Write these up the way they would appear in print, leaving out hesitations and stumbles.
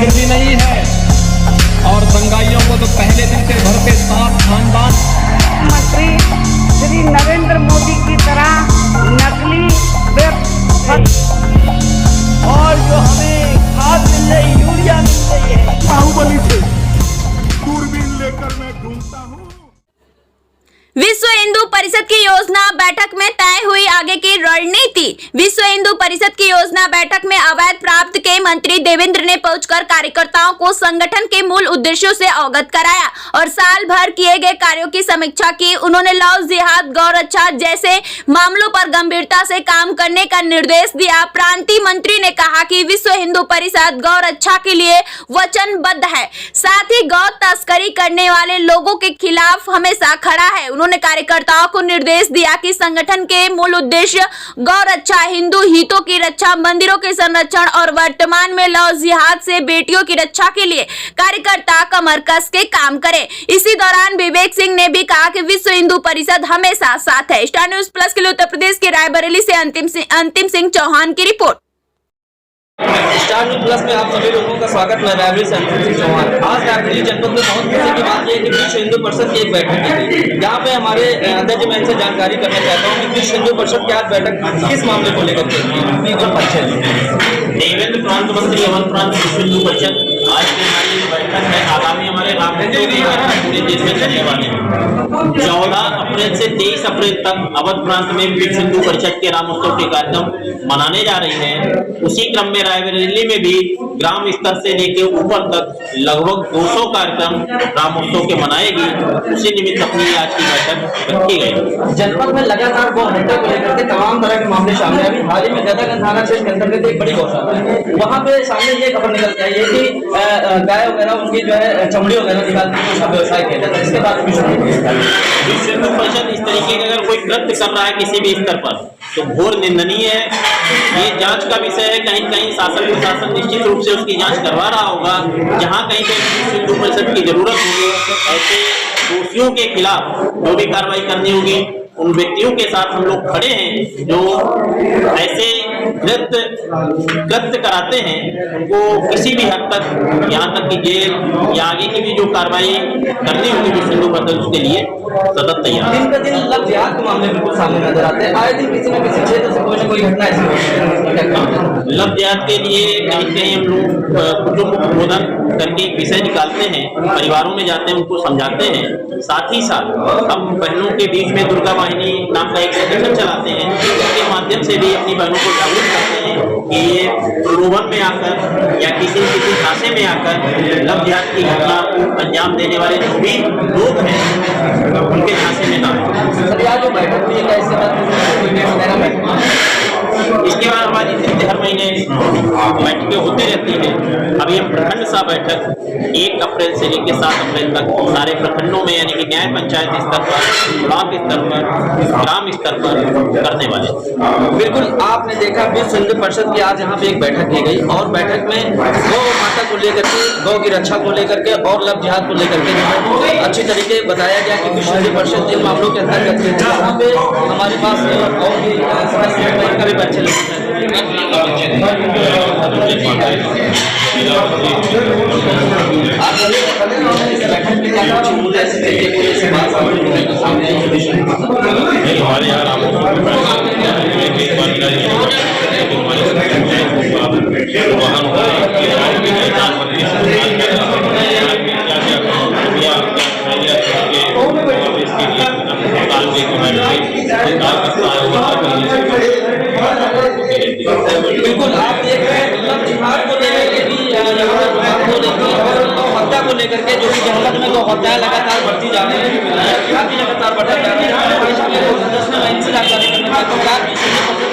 वृद्धि नहीं है और दंगाइयों को तो पहले दिन से भरते साथ खानदान। मंत्री श्री नरेंद्र मोदी की तरह नकली और जो हमें खाद मिल रही, यूरिया मिल रही है, बाहुबली थे, दूरबीन लेकर मैं ढूंढता हूँ। विश्व हिंदू परिषद की योजना बैठक में तय हुई आगे की रणनीति। विश्व हिंदू परिषद की योजना बैठक में अवैध प्राप्त के मंत्री देवेंद्र ने पहुंचकर कार्यकर्ताओं को संगठन के मूल उद्देश्यों से अवगत कराया और साल भर किए गए कार्यों की समीक्षा की। उन्होंने लव जिहाद, गौ रक्षा जैसे मामलों पर गंभीरता से काम करने का निर्देश दिया। प्रांतीय मंत्री ने कहा कि विश्व हिंदू परिषद गौ रक्षा के लिए वचनबद्ध है, साथ ही गौ तस्करी करने वाले लोगों के खिलाफ हमेशा खड़ा है। उन्होंने कार्यकर्ताओं को निर्देश दिया कि संगठन के मूल उद्देश्य गौ रक्षा, हिंदू हितों की रक्षा, मंदिरों के संरक्षण और वर्तमान में लव जिहाद से बेटियों की रक्षा के लिए कार्यकर्ता कमर कस के काम करें। इसी दौरान विवेक सिंह ने भी कहा कि विश्व हिंदू परिषद हमेशा साथ है। स्टार न्यूज प्लस के लिए उत्तर प्रदेश के रायबरेली से अंतिम सिंह चौहान की रिपोर्ट। स्टार न्यूज प्लस में आप सभी लोगों का स्वागत। मैं रायबरेली से अंतिम सिंह चौहान। आज रायबरेली जनपद में बहुत खुशी की बात यह है कि विश्व हिंदू परिषद की एक बैठक की, यहाँ पे हमारे अध्यक्ष मैं इनसे जानकारी करना चाहता हूँ कि विश्व हिंदू परिषद की आज बैठक किस मामले को लेकर देवेंद्र प्रांत मंत्री अवध प्रांत विश्व हिंदू परिषद आज की हमारी बैठक है आगामी हमारे पूरे देश में चलने वाले 14 अप्रैल से 23 अप्रैल तक अवध प्रांत में विश्व हिंदू परिषद के रामोत्सव के कार्यक्रम मनाने जा रही है। उसी क्रम में रायबरेली में भी ग्राम स्तर से लेकर ऊपर तक लगभग 200 कार्यक्रम रामोत्सव के मनाएगी। उसी निमित्त अपनी आज की बैठक रखी गई। जनपद में लगातार गौ हत्या को लेकर के तमाम तरह के मामले सामने आए। हाल ही में गदागंज थाना क्षेत्र के अंतर्गत एक बड़ी गौशाला है, वहाँ पे सामने ये खबर निकल के आई है कि गाय वगैरह उनकी जो है चमड़ी वगैरह निकालती है, उसका व्यवसाय किया जाता है। इसके बाद विश्व हिंदू परिषद इस तरीके का अगर कोई कृत्य कर रहा है किसी भी स्तर पर तो घोर निंदनीय है। ये जांच का विषय है। कहीं कहीं शासन प्रशासन निश्चित रूप से उसकी जांच करवा रहा होगा। जहां कहीं कहीं हिंदू परिषद की जरूरत होगी ऐसे दोषियों के खिलाफ जो भी कार्रवाई करनी होगी उन व्यक्तियों के साथ हम लोग खड़े हैं जो ऐसे कृत्य कराते हैं उनको किसी भी हद तक यहाँ तक कि जेल या आगे की भी जो कार्रवाई करनी होगी विश्व हिंदू परिषद उसके लिए सतत तैयार। दिन प्रतिदिन लव जिहाद के मामले बिल्कुल सामने नजर आते हैं। आए दिन किसी न किसी क्षेत्र से कोई न कोई घटना ऐसी होती है। लव जिहाद के लिए कहीं कहीं हम लोग कुटुंब प्रबोधन करके एक विषय निकालते हैं, परिवारों में जाते हैं, उनको समझाते हैं। साथ ही साथ हम बहनों के बीच में दुर्गा वाहिनी नाम का एक संगठन चलाते हैं, उसके माध्यम से भी अपनी बहनों को जागरूक करते हैं कि ये प्रलोभन में आकर या किसी झांसे में आकर लव जिहाद की घटना को अंजाम देने वाले जो भी लोग हैं उनके झांसे में ना जो बैठक हुई है इसके बाद हमारी हर महीने बैठकें होती रहती हैं। अभी हम प्रखंड सा बैठक 1 अप्रैल से लेकर 7 अप्रैल तक सारे प्रखंडों में यानी कि न्याय पंचायत स्तर पर, ब्लॉक स्तर पर, ग्राम स्तर पर करने वाले। बिल्कुल आपने देखा विश्व हिंदू परिषद की आज यहाँ पे एक बैठक की गई और बैठक में गौ माता को लेकर के, गौ की रक्षा को लेकर के और लव जिहाद को लेकर के अच्छी तरीके बताया गया कि विश्व हिंदू परिषद इन मामलों के अंतर्गत यहाँ पे हमारे पास और भी का भी अच्छे लगते हैं। हमारे यहाँ बिल्कुल आप देख रहे हैं लव जिहाद को लेकर के भी हत्या को लेकर के जो कि जनपद में गौ हत्या लगातार बढ़ती जा रही है, लगातार बढ़ती जा रही है।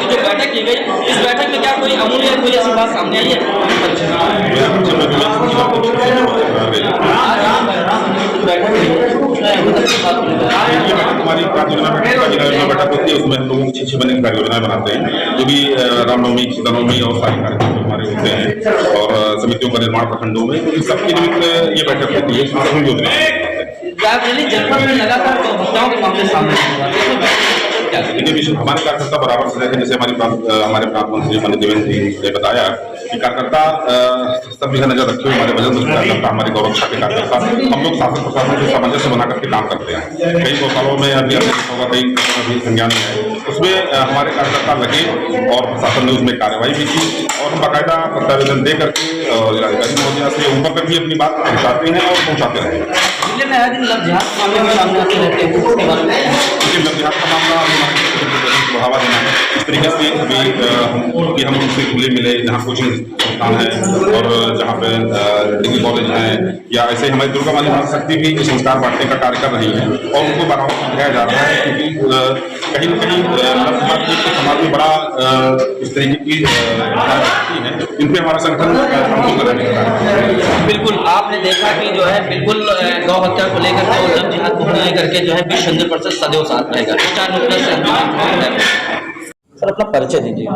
जो बैठक की गई इस बैठक में क्या कोई अमूल्य कोई ऐसी बात सामने आई है? हमारी कार्य योजना बैठक होती है, उसमें हम लोगों की 6 महीने कार्य योजना बनाते हैं जो भी रामनवमी, सीतानवमी और सारे कार्यक्रम हमारे होते हैं और समितियों का निर्माण प्रखंडों में, तो सबके निमित्त ये बैठक होती है। सभी योजना जनपद में लगातार हत्याओं के मामले सामने देखिए हमारे कार्यकर्ता बराबर से, जैसे हमारे प्रांत मंत्री देवेंद्र जी ने बताया कि कार्यकर्ता सब जगह नजर रखे हुए हमारे वजन कार्यकर्ता, हमारी गौरक्षा के कार्यकर्ता, हम लोग शासन प्रशासन से सामंजस्य बना करके काम करते हैं। कई गौशालों में अभी होगा, कई संज्ञान में है, उसमें हमारे कार्यकर्ता लगे और प्रशासन ने उसमें कार्रवाई भी की और हम बाकायदा प्रत्यावेदन दे करके और जिलाधिकारी महोदया से ऊपर तक भी अपनी बात पहुँचाते हैं और पहुँचाते रहेंगे। जिले में आए दिन लव जिहाद मामले भी सामने आते रहते हैं, उसके बारे में लेकिन लव जिहाद का मामला बढ़ावा देना है। इस तरीके से अभी हम उनसे खुले मिले जहाँ कोचिंग संस्थान है और जहाँ पे डिग्री कॉलेज है या ऐसे हमारी दुर्गा माली शक्ति भी संस्कार बांटने का कार्य कर रही है और उनको बढ़ावा दिया जा रहा है, क्योंकि कहीं न कहीं समाज में बड़ा इस तरीके की है, इन पर हमारा संगठन हमको करने का। बिल्कुल आपने देखा कि जो है बिल्कुल गौ हत्या को लेकर के और लव जिहाद को लेकर के जो है विश्व हिंदू परिषद सदैव साथ रहेगा। सर अपना परिचय दीजिए।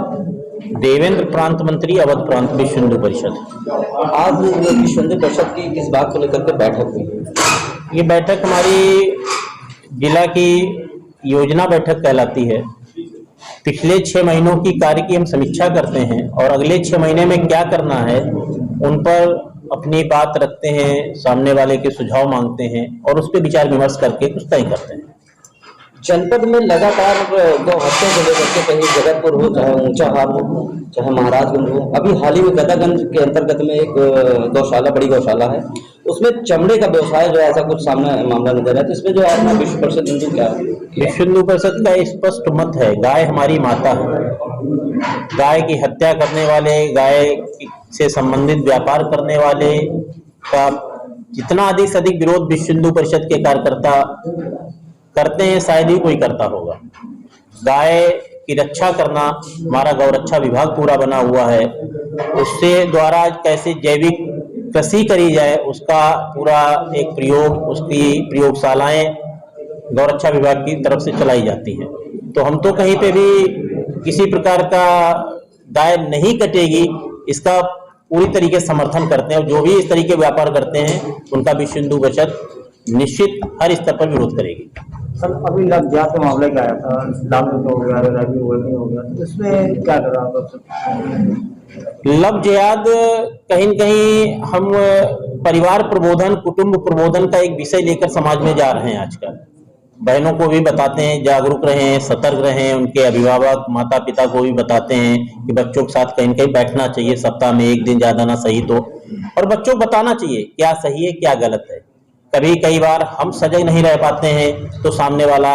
देवेंद्र प्रांत मंत्री, अवध प्रांत विश्व हिंदू परिषद। आज विश्व हिंदू परिषद की किस बात को लेकर के बैठक हुई? ये बैठक हमारी जिला की योजना बैठक कहलाती है। पिछले 6 महीनों की कार्य की हम समीक्षा करते हैं और अगले 6 महीने में क्या करना है उन पर अपनी बात रखते हैं, सामने वाले के सुझाव मांगते हैं और उस पर विचार विमर्श करके कुछ तय करते हैं। जनपद में लगातार गौ हत्या को लेकर के कहीं जगतपुर हो, चाहे ऊंचाहार हो, चाहे महाराजगंज हो, अभी हाल ही में गदागंज के अंतर्गत में एक गौशाला, बड़ी गौशाला है, उसमें चमड़े का व्यवसाय जो ऐसा कुछ सामने मामला नजर है, तो इसमें जो है विश्व परिषद हिंदू क्या विश्व हिंदू परिषद का स्पष्ट मत है, गाय हमारी माता है। गाय की हत्या करने वाले, गाय से संबंधित व्यापार करने वाले का जितना अधिक से अधिक विरोध विश्व हिंदू परिषद के कार्यकर्ता करते हैं, शायद ही कोई करता होगा। गाय की रक्षा करना हमारा गौरक्षा विभाग पूरा बना हुआ है, उससे द्वारा कैसे जैविक कृषि करी जाए उसका पूरा एक प्रयोग, उसकी प्रयोगशालाएं गौरक्षा विभाग की तरफ से चलाई जाती हैं। तो हम तो कहीं पे भी किसी प्रकार का गाय नहीं कटेगी इसका पूरी तरीके से समर्थन करते हैं और जो भी इस तरीके व्यापार करते हैं उनका विश्व हिंदू परिषद निश्चित हर स्तर पर विरोध करेगी। सर अभी लव जिहाद का मामला क्या आया था, इस्लाम में तो हो गया, रैबी हो गया, तो इसमें क्या करा आप? लव जिहाद कहीं न कहीं हम परिवार प्रबोधन, कुटुंब प्रबोधन का एक विषय लेकर समाज में जा रहे हैं। आजकल बहनों को भी बताते हैं जागरूक रहें, सतर्क रहें, उनके अभिभावक माता पिता को भी बताते हैं कि बच्चों के साथ कहीं न कहीं बैठना चाहिए, सप्ताह में 1 दिन ज्यादा ना सही तो, और बच्चों को बताना चाहिए क्या सही है क्या गलत है। कई बार हम सजग नहीं रह पाते हैं तो सामने वाला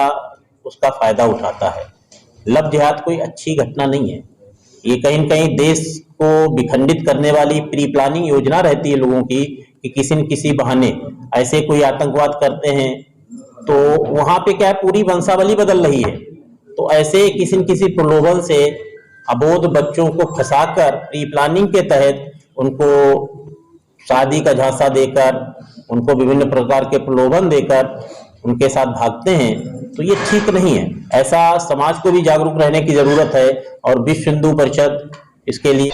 उसका फायदा उठाता है। लव जिहाद कोई अच्छी घटना नहीं है, ये कहीं न कहीं देश को विखंडित करने वाली प्री प्लानिंग योजना रहती है लोगों की कि किसी न किसी बहाने ऐसे कोई आतंकवाद करते हैं तो वहां पे क्या है पूरी वंशावली बदल रही है। तो ऐसे किसी न किसी प्रलोभन से अबोध बच्चों को फंसाकर प्री प्लानिंग के तहत उनको शादी का झांसा देकर, उनको विभिन्न प्रकार के प्रलोभन देकर उनके साथ भागते हैं, तो ये ठीक नहीं है। ऐसा समाज को भी जागरूक रहने की जरूरत है और विश्व हिंदू परिषद इसके लिए